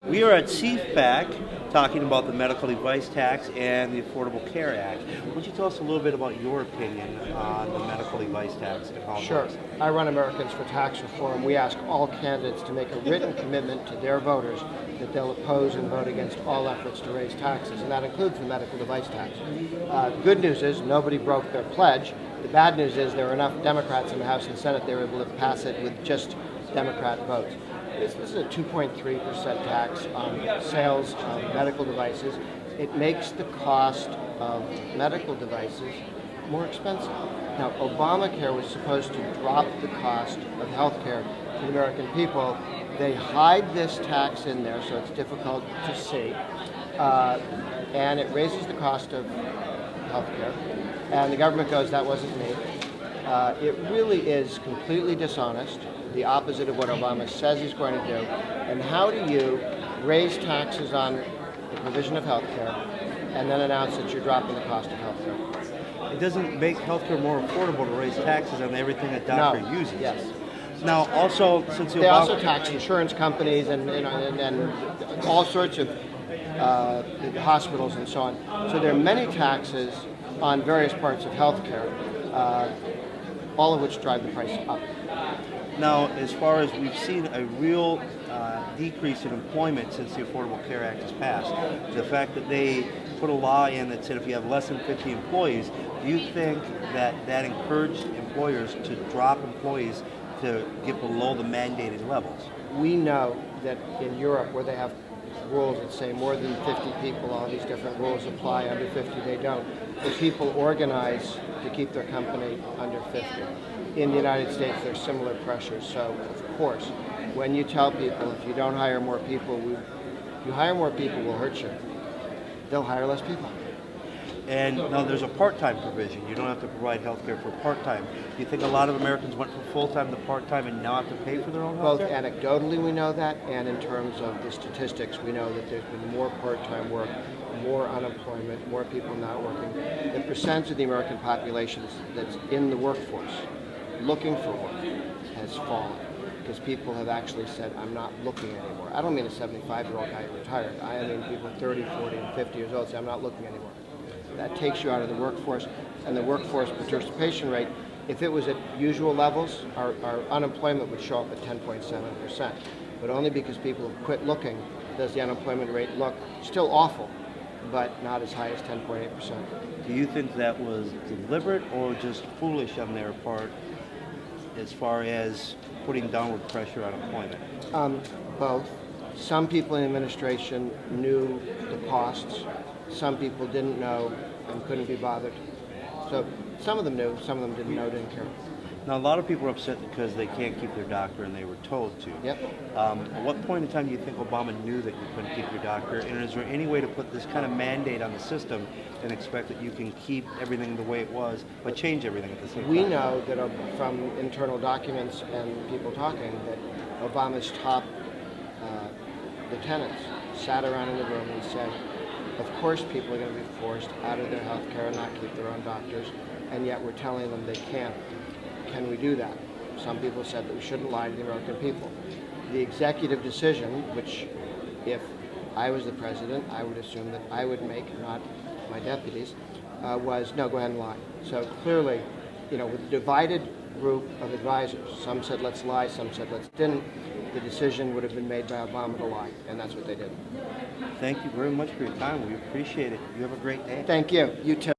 We are at CPAC talking about the medical device tax and the Affordable Care Act. Would you tell us a little bit about your opinion on the medical device tax and how it Sure. works? I run Americans for Tax Reform. We ask all candidates to make a written commitment to their voters that they'll oppose and vote against all efforts to raise taxes, and that includes the medical device tax. Good news is nobody broke their pledge. The bad news is there are enough Democrats in the House and Senate they were able to pass it with just Democrat votes. This is a 2.3% tax on sales of medical devices. It makes the cost of medical devices more expensive. Now, Obamacare was supposed to drop the cost of health care to the American people. They hide this tax in there, so it's difficult to see. And it raises the cost of health care. And the government goes, that wasn't me. It really is completely dishonest, the opposite of what Obama says he's going to do. And how do you raise taxes on the provision of health care and then announce that you're dropping the cost of health care? It doesn't make healthcare more affordable to raise taxes on everything a doctor uses. Yes. Now, also, since They also tax insurance companies and all sorts of hospitals and so on. So there are many taxes on various parts of healthcare, all of which drive the price up. Now, as far as we've seen a real decrease in employment since the Affordable Care Act has passed, the fact that they put a law in that said if you have less than 50 employees, do you think that that encouraged employers to drop employees to get below the mandated levels? We know that in Europe, where they have rules that say more than 50 people, all these different rules apply, under 50 they don't. The people organize to keep their company under 50. In the United States, there's similar pressures. So, of course, when you tell people if you don't hire more people, you hire more people will hurt you, they'll hire less people. And now there's a part-time provision. You don't have to provide health care for part-time. Do you think a lot of Americans went from full-time to part-time and now have to pay for their own health Both care? anecdotally we know that, and in terms of the statistics, we know that there's been more part-time work, more unemployment, more people not working. The percentage of the American population that's in the workforce looking for work has fallen because people have actually said, I'm not looking anymore. I don't mean a 75-year-old guy who retired. I mean people 30, 40, and 50 years old say, I'm not looking anymore. That takes you out of the workforce, and the workforce participation rate, if it was at usual levels, our unemployment would show up at 10.7%. But only because people have quit looking does the unemployment rate look still awful, but not as high as 10.8%. Do you think that was deliberate or just foolish on their part as far as putting downward pressure on employment? Both. Some people in the administration knew the costs. Some people didn't know and couldn't be bothered. So some of them knew, some of them didn't know, didn't care. Now, a lot of people are upset because they can't keep their doctor and they were told to. Yep. At what point in time do you think Obama knew that you couldn't keep your doctor? And is there any way to put this kind of mandate on the system and expect that you can keep everything the way it was, but change everything at the same time? We know that from internal documents and people talking that Obama's top lieutenants sat around in the room and said, of course people are going to be forced out of their health care and not keep their own doctors, and yet we're telling them they can't. Can we do that? Some people said that we shouldn't lie to the American people. The executive decision, which if I was the president, I would assume that I would make, not my deputies, was no, go ahead and lie. So clearly, with a divided group of advisors, some said let's lie, some said let's didn't, the decision would have been made by Obama to lie, and that's what they did. Thank you very much for your time. We appreciate it. You have a great day. Thank you. You too.